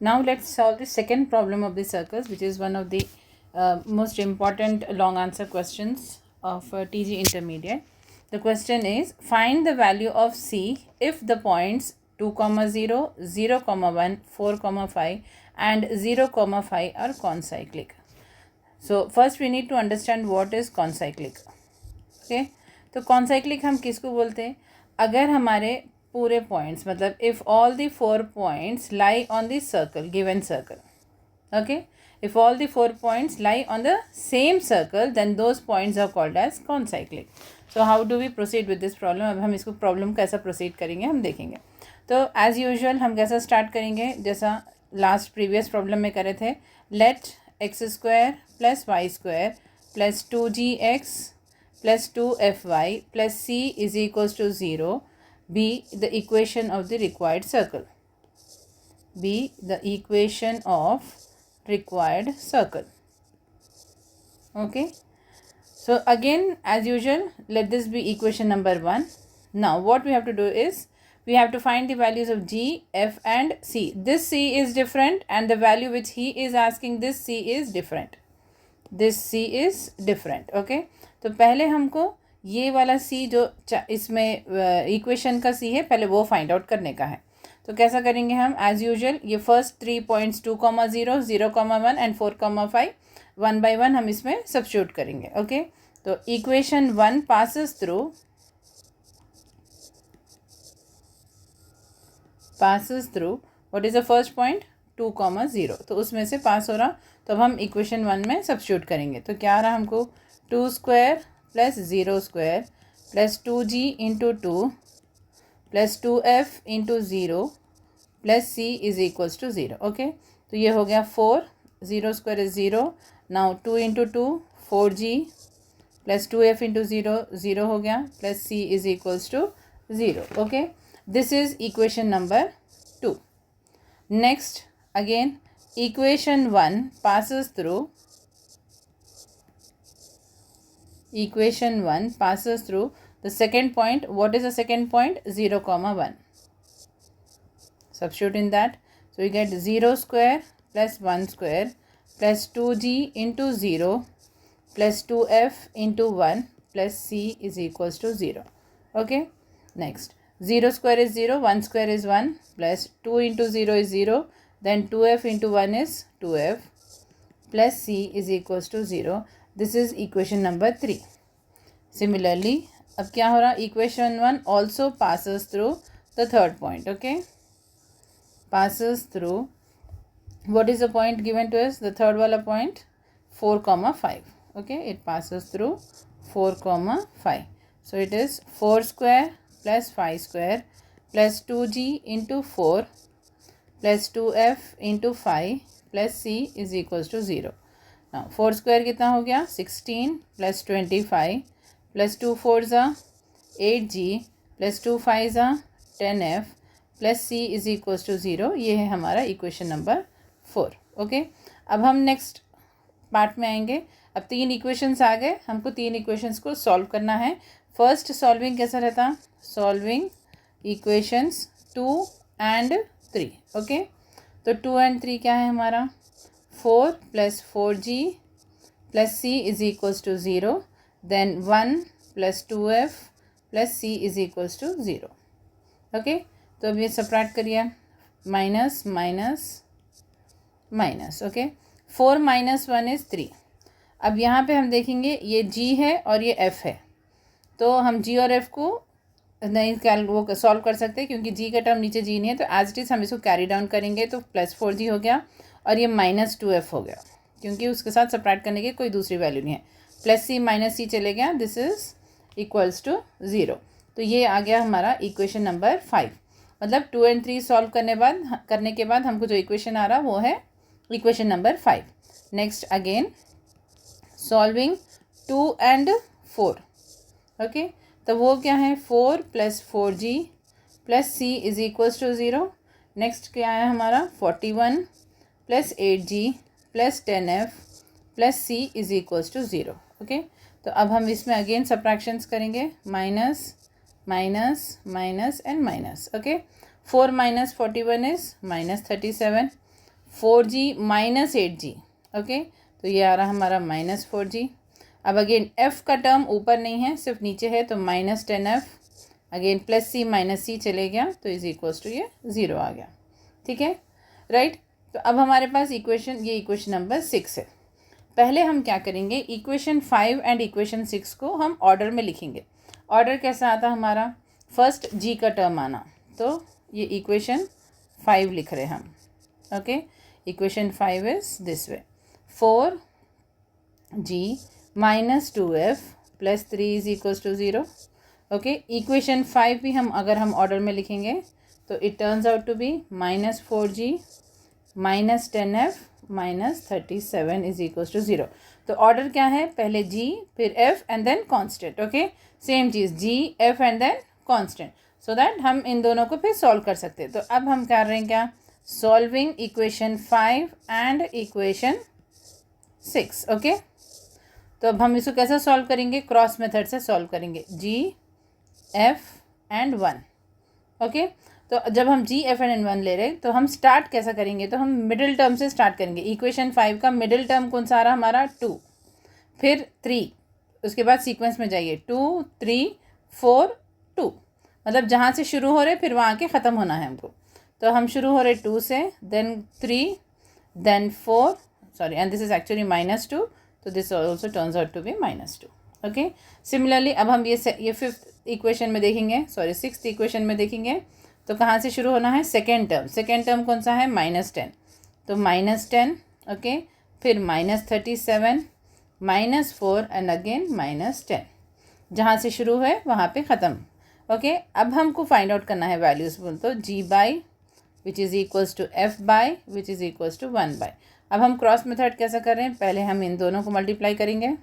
Now let's solve the second problem of the circles, which is one of the most important long answer questions of TG intermediate. The question is, find the value of C if the points 2, 0, 0, 1, 4, 5 and 0, 5 are concyclic. So first we need to understand what is concyclic. Okay, तो concyclic हम किसको बोलते हैं? अगर हमारे पूरे points, मतलब if all the 4 points lie on the circle, given circle, okay, if all the 4 points lie on the same circle, then those points are called as concyclic. So how do we proceed with this problem? अब हम इसको problem कैसा proceed करेंगे हम देखेंगे. तो as usual हम कैसा स्टार्ट करेंगे, जैसा लास्ट प्रीवियस प्रॉब्लम में करे थे. Let X square plus Y square plus 2gx plus 2fy plus c is equals to 0 be the equation of the required circle. Be the equation of required circle. Okay. So again, as usual, let this be equation number 1. Now what we have to do is, we have to find the values of g, f and c. This c is different and the value which he is asking, this c is different. This c is different. Okay. तो पहले हमको ये वाला c जो इसमें equation का c है, पहले वो फाइंड आउट करने का है. तो कैसा करेंगे हम? एज यूजुअल ये फर्स्ट 3 पॉइंट्स 2, 0, 0, 1 एंड 4, 5 1 by 1 हम इसमें सब्स्टिट्यूट करेंगे. ओके. तो equation 1 passes through what is the first point? 2, 0. तो उसमें से पास हो रहा, तो अब हम इक्वेशन 1 में सब्स्टिट्यूट करेंगे. तो क्या आ रहा हमको? 2 square plus 0 square plus 2g into 2 plus 2f into 0 plus c is equals to 0. Okay. तो ये हो गया 4, 0 square is 0. Now 2 into 2 4g plus 2f into 0, 0 हो गया, plus c is equals to 0. Okay. This is equation number 2. Next again equation 1 passes through the second point. What is the second point? 0, 1. Substitute in that. So we get 0 square plus 1 square plus 2g into 0 plus 2f into 1 plus c is equals to 0. Okay. Next, 0 square is 0, 1 square is 1 plus 2 into 0 is 0. Then 2f into 1 is 2f plus c is equals to 0. This is equation number 3. Similarly, अब क्या हो रहा? Equation 1 also passes through the third point. Okay. Passes through, what is the point given to us? The third wala point, 4, 5. Okay. It passes through 4, 5. So it is 4 square plus 5 square plus 2g into 4 plus 2f into 5 plus c is equals to 0. ना 4 square कितना हो गया? 16 plus 25 plus 2 4 ज़ा 8g plus 2 5 ज़ा 10f plus c is equals to 0. ये है हमारा equation number 4. Okay. अब हम नेक्स्ट पार्ट में आएंगे. अब 3 इक्वेशंस आ गए, हमको 3 इक्वेशंस को सॉल्व करना है. फर्स्ट सॉल्विंग कैसा रहता? Solving equations 2 and 3. ओके. तो 2 and 3 क्या है हमारा? 4 plus 4g plus c is equals to 0. Then 1 plus 2f plus c is equals to 0. Okay. तो अब ये सब्ट्रैक्ट करिए, minus minus minus. Okay. 4 minus 1 is 3. अब यहाँ पे हम देखेंगे ये g है और ये f है, तो हम g और f को नहीं वो सॉल्व कर सकते क्योंकि जी का टर्म नीचे जी नहीं है. तो एज इट इज़ हम इसको कैरी डाउन करेंगे, तो प्लस 4g हो गया और ये माइनस 2f हो गया क्योंकि उसके साथ सब्ट्रैक्ट करने की कोई दूसरी वैल्यू नहीं है. प्लस c माइनस c चले गया, दिस इज़ इक्वल्स टू 0. तो ये आ गया हमारा इक्वेशन नंबर 5. मतलब 2 and 3 सॉल्व करने के बाद हमको जो इक्वेशन आ रहा वो है equation number 5. Next again solving 2 and 4. Okay. तो वो क्या है? 4 plus 4g plus c is equals to 0. Next क्या है हमारा? 41 plus 8g plus 10f plus c is equals to 0. Okay. तो अब हम इसमें अगेन सब्ट्रैक्शंस करेंगे, minus minus minus and minus. Okay. 4 minus 41 is minus 37. 4g minus 8g, okay, तो ये आ रहा हमारा -4g। अब अगेन f का टर्म ऊपर नहीं है, सिर्फ नीचे है, तो -10f, again plus c minus c चले गया, तो इज इक्वल्स टू ये 0 आ गया। ठीक है, राइट। तो अब हमारे पास इक्वेशन, ये इक्वेशन नंबर 6 है। पहले हम क्या करेंगे, इक्वेशन 5 एंड इक्वेशन 6 को हम ऑर्डर में लिखेंगे। ऑर्डर कैसा आता हमारा, फर्स्ट जी का टर्म आना, तो ये इक्वेशन 5 लिख रहे हैं हम, okay. Equation 5 is this way, 4g minus 2f plus 3 is equals to 0, okay. Equation 5 भी हम अगर हम ऑर्डर में लिखेंगे तो it turns out to be -4g minus 10f minus 37 is equals to 0। तो ऑर्डर क्या है, पहले g फिर f and then constant, okay. Same चीज़ g f and then constant, so that हम इन दोनों को फिर सॉल्व कर सकते हैं। तो अब हम कर रहे हैं क्या, solving equation 5 and equation 6, okay. तो अब हम इसको कैसे सॉल्व करेंगे, क्रॉस मेथड से सॉल्व करेंगे, g f एंड 1, ओके। तो जब हम g f एंड 1 ले रहे हैं तो हम स्टार्ट कैसा करेंगे, तो हम मिडिल टर्म से स्टार्ट करेंगे। इक्वेशन 5 का मिडिल टर्म कौन सा आ रहा हमारा, 2, फिर 3, उसके बाद सीक्वेंस में जाइए 2 3 4 2, मतलब जहाँ से शुरू हो रहे फिर वहाँ के ख़त्म होना है हमको। तो हम शुरू हो रहे 2 से, then 3, then 4, sorry, and this is actually -2, तो this also turns out to be -2, okay. Similarly अब हम ये 5th इक्वेशन में देखेंगे, सॉरी 6th इक्वेशन में देखेंगे, तो कहाँ से शुरू होना है, सेकेंड टर्म। सेकेंड टर्म कौन सा है, -10, तो -10, ओके, फिर -37, -4 एंड अगेन -10, जहाँ से शुरू है वहाँ पे ख़त्म, ओके। अब हमको फाइंड आउट करना है वैल्यूज़, बोल तो g by which is equals to f by which is equals to 1 by. अब हम क्रॉस मेथड कैसा कर रहे हैं, पहले हम इन दोनों को मल्टीप्लाई करेंगे,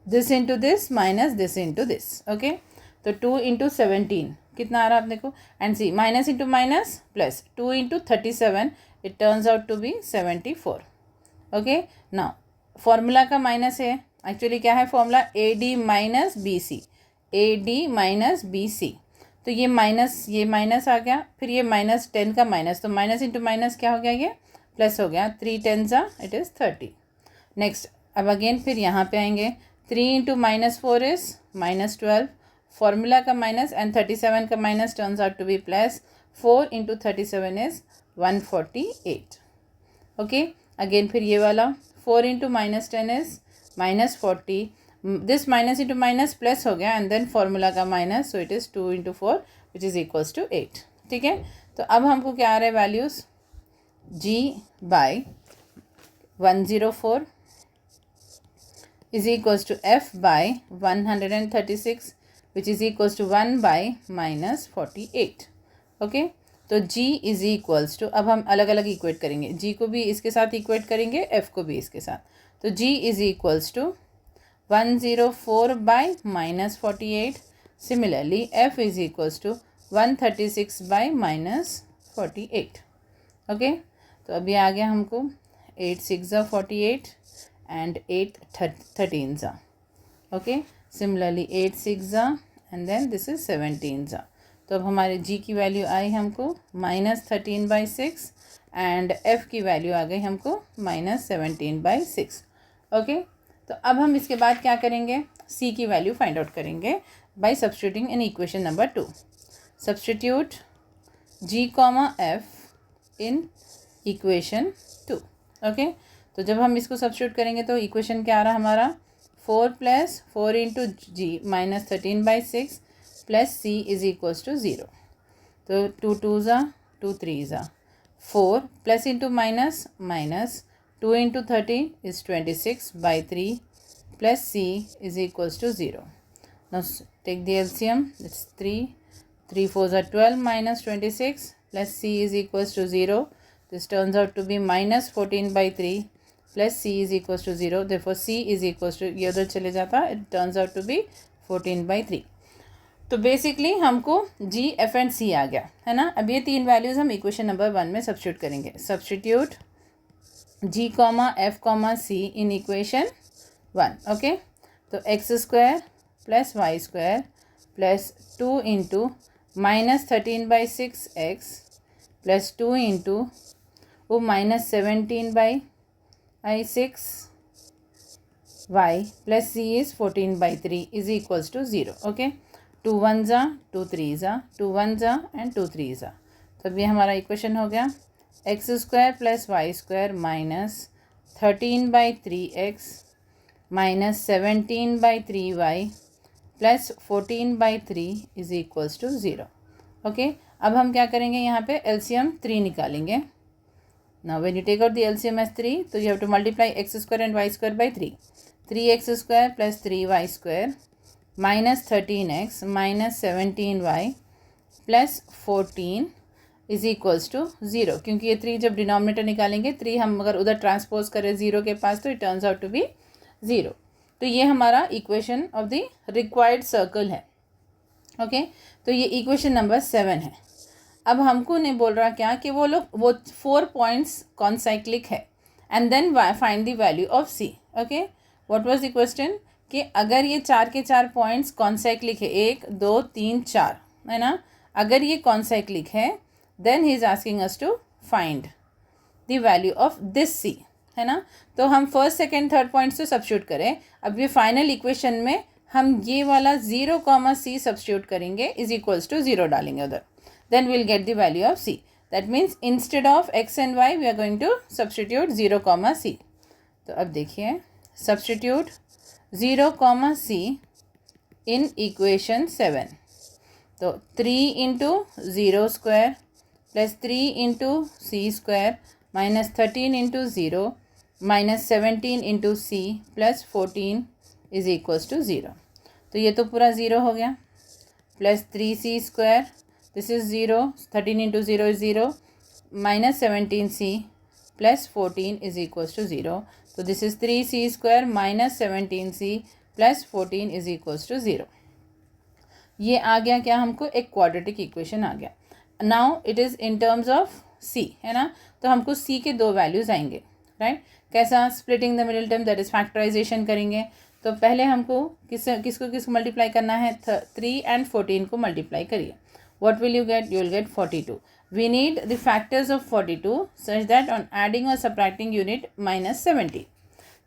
this into this minus this into this, okay. तो 2 इंटू 17 कितना आ रहा है आप देखो, and c minus into minus plus 2 into 37, it turns out to be 74, okay. Now formula का माइनस है, एक्चुअली क्या है formula, AD minus BC, AD minus BC, तो ये माइनस आ गया, फिर ये -10 का माइनस, तो माइनस इंटू माइनस क्या हो गया, ये प्लस हो गया, 3 10 इट इज़ 30। नेक्स्ट अब अगेन फिर यहाँ पे आएंगे, 3 इंटू -4 इज़ -12, फॉर्मूला का माइनस एंड 37 का minus turns out to be plus, 4 into 37 is 148, okay. Again फिर ये वाला 4 into -10 is -40, this minus into minus plus हो गया, एंड देन फॉर्मूला का minus, so it is 2 into 4 which is equals to 8, ठीक है। तो अब हमको क्या आ रहा है values, g by 104 is equals to f by 136 which is equals to 1 by -48, okay. तो g is equals to, अब हम अलग अलग इक्वेट करेंगे, g को भी इसके साथ इक्वेट करेंगे, f को भी इसके साथ, तो g is equals to 104 by -48, similarly f is equals to 136 by -48, okay. तो अभी आ गया हमको 8 6 48 and 8 13 za, okay, similarly 8 6 za and then this is 17 za। तो अब हमारे g की वैल्यू आई हमको -13/6 एंड f की वैल्यू आ गई हमको -17/6, ओके। तो अब हम इसके बाद क्या करेंगे, c की वैल्यू फाइंड आउट करेंगे bye substituting in equation number 2। Substitute g, f in equation 2, okay. तो जब हम इसको सब्स्टिट्यूट करेंगे तो इक्वेशन क्या आ रहा हमारा, 4 + 4 into g -13/6 plus c is equals to 0, तो 2 2 ज़ा 2 3 ज़ा 4 plus into minus 2 into 30 is 26/3 plus c is equals to 0। Now take the LCM, it's 3 4 ज़ा 12 minus 26 plus c is equals to 0, this turns out to be -14/3 plus c is equals to 0, therefore c is equals to, ये उधर चले जाता, it turns out to be 14/3। तो basically हमको g f and c आ गया है ना। अब ये तीन वैल्यूज़ हम इक्वेशन नंबर 1 में सब्स्टिट्यूट करेंगे। Substitute g, f, c in equation 1, okay. तो x² + y² plus 2 into -13/6x plus 2 into वो -17/6 y plus c is 14/3 is equals to 0. Okay, 2 1 ज़ा 2 3 ज़ा 2 1 ज़ा एंड 2 3 ज़ा. तो अब ये हमारा इक्वेशन हो गया x² plus y² minus 13/3x minus 17/3y plus 14/3 is equals to 0. Okay, अब हम क्या करेंगे, यहाँ पे एलसीएम 3 निकालेंगे. Now when you take out the LCM as 3, तो you have to multiply x² and y² by 3. 3x² plus 3y² minus 13x minus 17y plus 14 is equals to 0. क्योंकि ये 3 जब डिनोमिनेटर निकालेंगे, 3 हम अगर उधर ट्रांसपोज करें 0 के पास, तो it turns out to be 0. तो ये हमारा equation of the required circle है. ओके, तो ये इक्वेशन नंबर 7 है. अब हमको नहीं बोल रहा क्या कि वो 4 पॉइंट्स कॉन्साइक्लिक है and then find the value of c. Okay, what was the question कि अगर ये 4 के 4 पॉइंट्स कॉन्साइक्लिक है, 1 2 3 4 है ना, अगर ये कॉन्साइक्लिक है, then he is asking us to find the value of this C, है ना. तो हम फर्स्ट सेकेंड थर्ड पॉइंट से सब्स्टिट्यूट करें. अब ये फाइनल इक्वेशन में हम ये वाला 0, c सब्स्टिट्यूट करेंगे, इज इक्वल्स टू 0 डालेंगे उधर. Then will get the value of c. That means instead of x and y we are going to substitute 0, c. तो अब देखिए, सब्स्टिट्यूट 0, c इन इक्वेशन 7. तो 3 into 0² plus 3 into c² minus 13 into 0 minus 17 into c plus 14 is equals to 0. तो ये तो पूरा 0 हो गया. Plus 3c², this is 0, 13 into 0 is 0, minus 17c plus 14 is equals to 0. तो this is 3c² minus 17c plus 14 is equals to 0. ये आ गया क्या, हमको एक क्वाड्रेटिक इक्वेशन आ गया. Now it is in terms of c, है ना. तो हमको c के 2 वैल्यूज़ आएंगे, राइट. कैसा, splitting the middle term, that is factorization करेंगे. तो पहले हमको किसको मल्टीप्लाई करना है, 3 एंड 14 को मल्टीप्लाई करिए. What will you get, you will get 42. We need the factors of 42 such that on adding और सब्ट्रैक्टिंग यूनिट -70.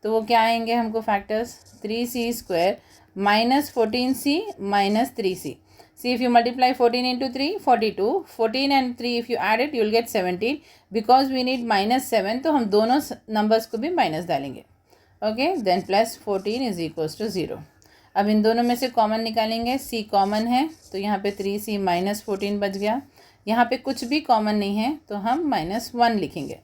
तो वो क्या आएंगे हमको फैक्टर्स, 3c² minus 14c minus 3c. See, if you multiply 14 into 3, 42. 14 and 3 if you add it, you will get 17. Because we need -7, तो हम दोनों नंबर्स को भी माइनस डालेंगे. Okay, then plus 14 is equals to 0. अब इन दोनों में से कॉमन निकालेंगे. c कॉमन है, तो यहाँ पे 3c माइनस 14 बच गया. यहाँ पे कुछ भी कॉमन नहीं है, तो हम -1 लिखेंगे.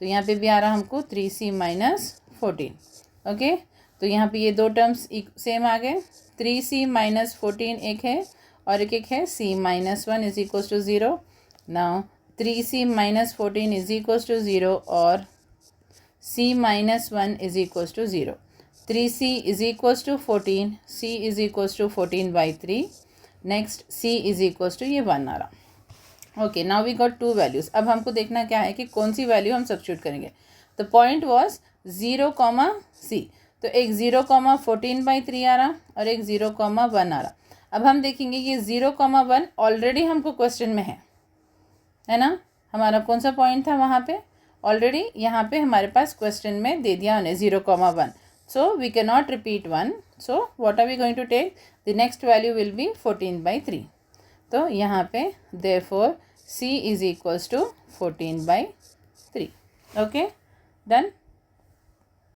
तो यहाँ पे भी आ रहा हमको 3c माइनस 14. ओके, तो यहाँ पे ये दो टर्म्स सेम आ गए. 3c माइनस 14 एक है और एक है c minus 1 is equals to 0. Now 3c minus 14 is equals to 0 और c minus 1 is equals to 0. 3c is equals to 14, c is equals to 14/3. Next c is equals to ये 1 आ रहा. Okay, now we got 2 values. अब हमको देखना क्या है कि कौन सी वैल्यू हम सब्स्टिट्यूट करेंगे. The point was 0, c. तो एक 0, 14/3 आ रहा और एक 0, 1 आ रहा. अब हम देखेंगे ये 0, 1 ऑलरेडी हमको क्वेश्चन में है ना. हमारा कौन सा पॉइंट था वहाँ पे, ऑलरेडी यहाँ पे हमारे पास क्वेश्चन में दे दिया उन्हें 0, 1. So we can not repeat 1. So what are we going to take, the next value will be 14/3. तो यहाँ पे therefore c is equals to 14/3. Okay, done.